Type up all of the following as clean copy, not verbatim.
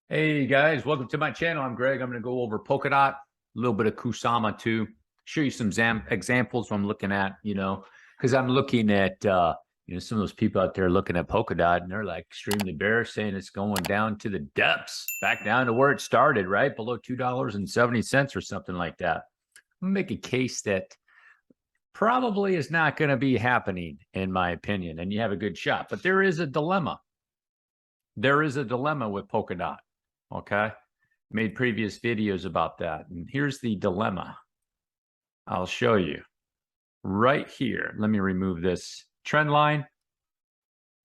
Hey guys, welcome to my channel. I'm Greg. I'm going to go over Polkadot, a little bit of Kusama too. Show you some examples I'm looking at, because I'm looking at, some of those people out there looking at Polkadot and they're like extremely bearish, saying it's going down to the depths, back down to where it started, right? Below $2.70 or something like that. I'm going to make a case that probably is not going to be happening, in my opinion, and you have a good shot. But there is a dilemma. There is a dilemma with Polkadot. Okay. Made previous videos about that. And here's the dilemma. I'll show you right here. Let me remove this trend line.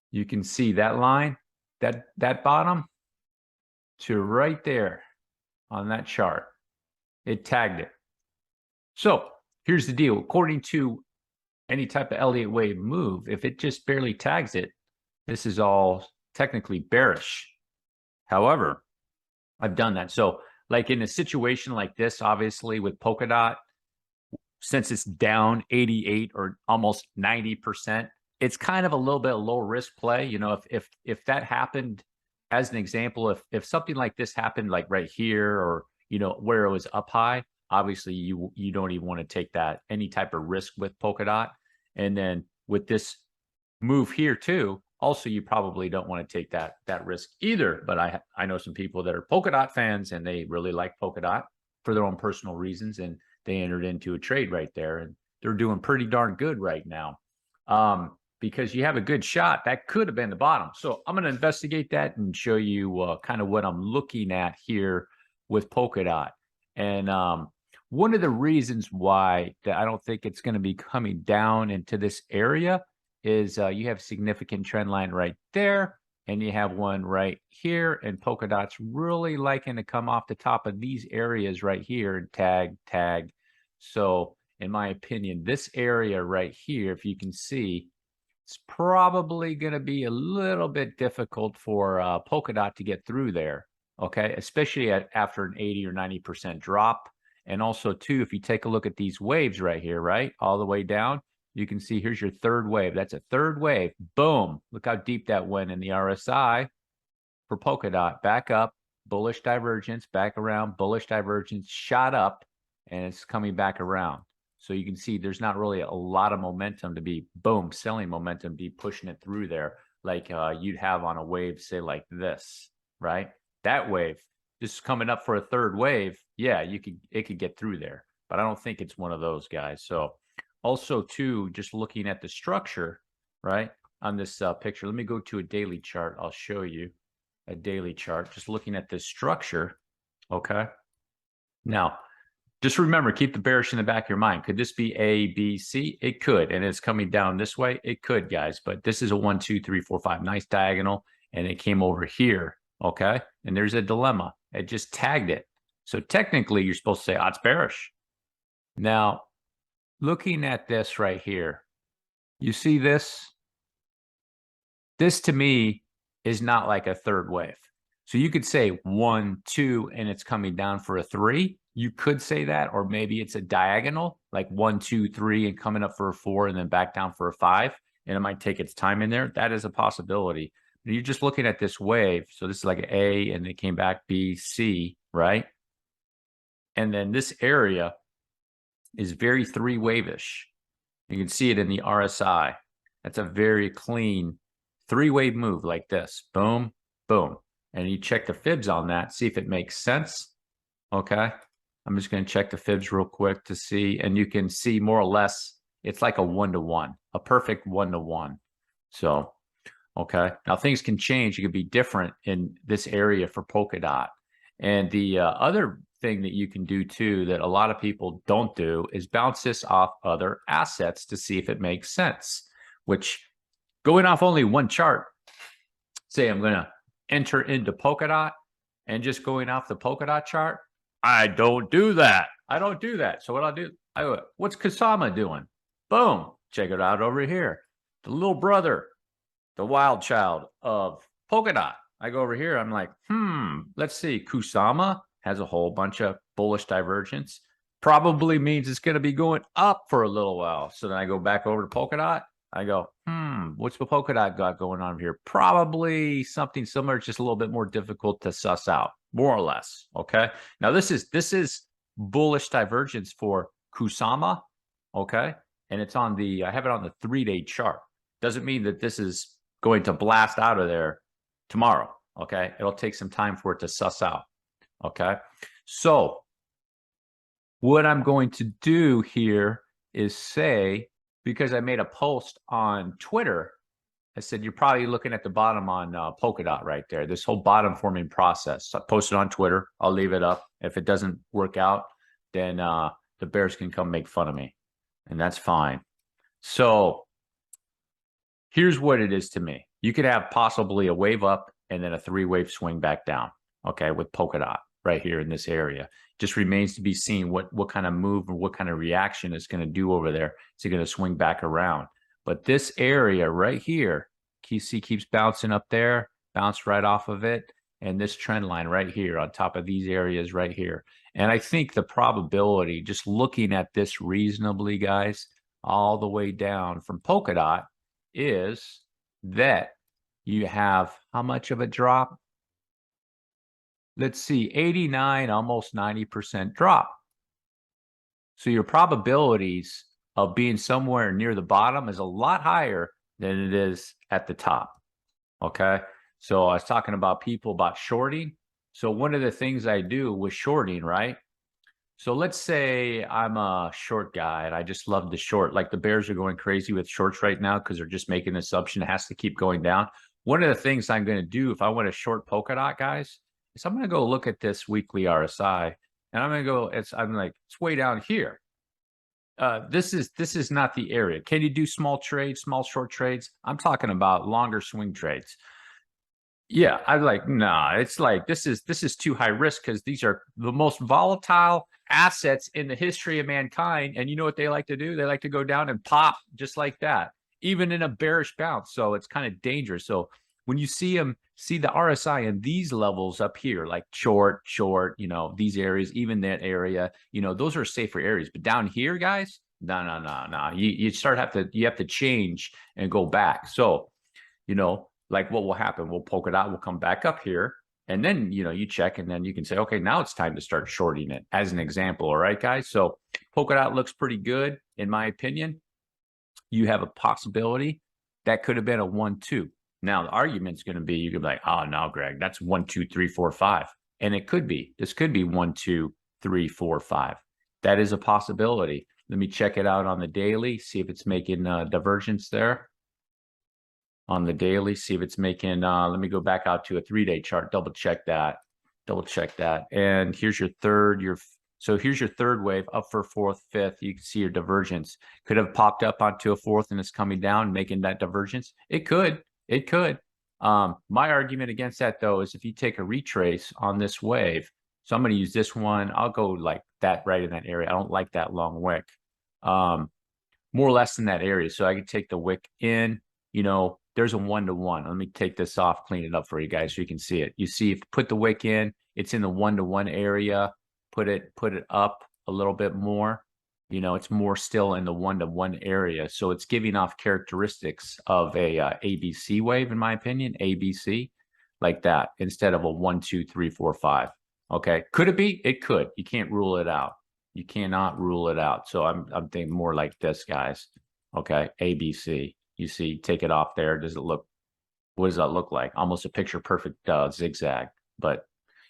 You can see that line, that bottom to right there on that chart. It tagged it. So here's the deal. According to any type of Elliott wave move, if it just barely tags it, this is all technically bearish. However, I've done that. So like in a situation like this, obviously with Polkadot, since it's down 88 or almost 90%, it's kind of a little bit of low risk play. You know, if that happened, as an example, if something like this happened like right here, or where it was up high, obviously you don't even want to take that any type of risk with Polkadot. And then with this move here too, also you probably don't want to take that risk either. But I know some people that are Polkadot fans and they really like Polkadot for their own personal reasons, and they entered into a trade right there, and they're doing pretty darn good right now. Because you have a good shot that could have been the bottom. So I'm going to investigate that and show you kind of what I'm looking at here with Polkadot. And one of the reasons why that I don't think it's going to be coming down into this area is you have significant trend line right there, and you have one right here, and Polkadot's really liking to come off the top of these areas right here and tag. So in my opinion, this area right here, if you can see, it's probably going to be a little bit difficult for Polkadot to get through there, okay? Especially after an 80 or 90% drop. And also too, if you take a look at these waves right here, right, all the way down, you can see here's your third wave. That's a third wave. Boom. Look how deep that went in the RSI for Polkadot. Back up, bullish divergence, back around, bullish divergence, shot up, and it's coming back around. So you can see there's not really a lot of momentum to be, boom, selling momentum, be pushing it through there like you'd have on a wave, say like this, right? That wave, just coming up for a third wave, yeah, it could get through there. But I don't think it's one of those guys. So also, too, just looking at the structure, right, on this picture. Let me go to a daily chart. I'll show you a daily chart. Just looking at this structure, okay? Now, just remember, keep the bearish in the back of your mind. Could this be A, B, C? It could, and it's coming down this way. It could, guys, but this is a 1, 2, 3, 4, 5, nice diagonal, and it came over here, okay? And there's a dilemma. It just tagged it. So technically, you're supposed to say, oh, it's bearish. Now, looking at this right here, you see this? This to me is not like a third wave. So you could say 1, 2, and it's coming down for a 3. You could say that, or maybe it's a diagonal, like 1, 2, 3, and coming up for a 4, and then back down for a 5, and it might take its time in there. That is a possibility. But you're just looking at this wave. So this is like an A, and it came back B, C, right? And then this area is very 3-wave-ish. You can see it in the RSI. That's a very clean 3-wave move like this. Boom, boom. And you check the fibs on that, see if it makes sense. Okay. I'm just going to check the fibs real quick to see. And you can see more or less it's like a 1-to-1, a perfect 1-to-1. So, okay. Now things can change. It could be different in this area for Polkadot. And the other thing that you can do too that a lot of people don't do is bounce this off other assets to see if it makes sense, which going off only one chart, say I'm going to enter into Polkadot and just going off the Polkadot chart, I don't do that. I don't do that. So what I'll do, what's Kusama doing? Boom, check it out over here. The little brother, the wild child of Polkadot. I go over here, I'm like, let's see, Kusama has a whole bunch of bullish divergence. Probably means it's going to be going up for a little while. So then I go back over to Polkadot. I go, what's the Polkadot got going on here? Probably something similar, just a little bit more difficult to suss out, more or less. Okay. Now this is bullish divergence for Kusama. Okay. And it's on the, I have it on the 3-day chart. Doesn't mean that this is going to blast out of there tomorrow. Okay. It'll take some time for it to suss out. Okay. So what I'm going to do here is say, because I made a post on Twitter, I said, you're probably looking at the bottom on Polkadot right there, this whole bottom forming process. So I posted on Twitter. I'll leave it up. If it doesn't work out, then the bears can come make fun of me, and that's fine. So here's what it is to me. You could have possibly a wave up and then a 3-wave swing back down, okay, with Polkadot right here in this area. Just remains to be seen what kind of move or what kind of reaction it's going to do over there. Is it going to swing back around? But this area right here, you see, keeps bouncing up there, bounced right off of it, and this trend line right here on top of these areas right here. And I think the probability, just looking at this reasonably, guys, all the way down from Polkadot, is that you have how much of a drop? Let's see, 89, almost 90% drop. So your probabilities of being somewhere near the bottom is a lot higher than it is at the top. Okay. So I was talking about people about shorting. So one of the things I do with shorting, right? So let's say I'm a short guy and I just love the short, like the bears are going crazy with shorts right now because they're just making the assumption it has to keep going down. One of the things I'm going to do if I want to short Polkadot, guys, is I'm going to go look at this weekly RSI and I'm going to go, I'm like, it's way down here. This is not the area. Can you do small trades, small short trades? I'm talking about longer swing trades. Yeah, I'm like, nah, it's like this is too high risk because these are the most volatile assets in the history of mankind. And you know what they like to do? They like to go down and pop just like that, even in a bearish bounce. So it's kind of dangerous. So when you see them, see the RSI in these levels up here, like short, you know, these areas, even that area, you know, those are safer areas. But down here, guys, no. You have to change and go back. So, you know, like what will happen? We'll Polkadot will come back up here. And then, you know, you check and then you can say, okay, now it's time to start shorting it as an example. All right, guys. So Polkadot looks pretty good, in my opinion. You have a possibility that could have been a 1-2. Now, the argument's going to be, you could be like, oh, no, Greg, that's 1, 2, 3, 4, 5. And it could be. This could be 1, 2, 3, 4, 5. That is a possibility. Let me check it out on the daily, see if it's making divergence there. On the daily, see if it's making, let me go back out to a 3-day chart, double check that. And here's your third, so here's your third wave, up for fourth, fifth. You can see your divergence. Could have popped up onto a fourth and it's coming down, making that divergence. It could. My argument against that, though, is if you take a retrace on this wave, so I'm going to use this one. I'll go like that right in that area. I don't like that long wick. More or less in that area. So I could take the wick in, you know, there's a 1-to-1. Let me take this off, clean it up for you guys so you can see it. You see, if you put the wick in, it's in the 1-to-1 area. Put it up a little bit more. You know, it's more still in the 1-to-1 area. So it's giving off characteristics of a ABC wave, in my opinion, ABC, like that, instead of a 1, 2, 3, 4, 5. Okay. Could it be? It could. You can't rule it out. You cannot rule it out. So I'm thinking more like this, guys. Okay. ABC. You see, take it off there. What does that look like? Almost a picture perfect zigzag. But,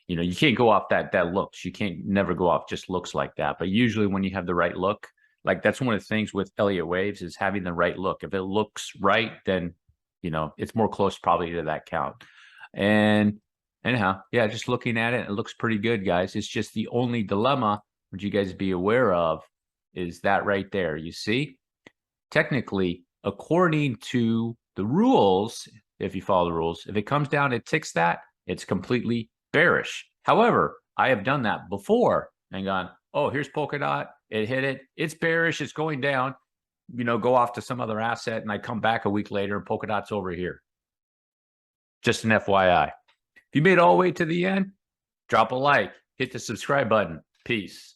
you know, you can't go off that looks. You can't never go off just looks like that. But usually when you have the right look, like that's one of the things with Elliott waves is having the right look. If it looks right, then, you know, it's more close probably to that count. And anyhow, yeah, just looking at it, it looks pretty good, guys. It's just the only dilemma would you guys be aware of is that right there. You see, technically, according to the rules, if you follow the rules, if it comes down, it ticks that, it's completely bearish. However, I have done that before and gone, oh, here's Polkadot, it hit it, it's bearish, it's going down, you know, go off to some other asset, and I come back a week later and Polkadot's over here. Just an FYI. If you made it all the way to the end, drop a like, hit the subscribe button. Peace.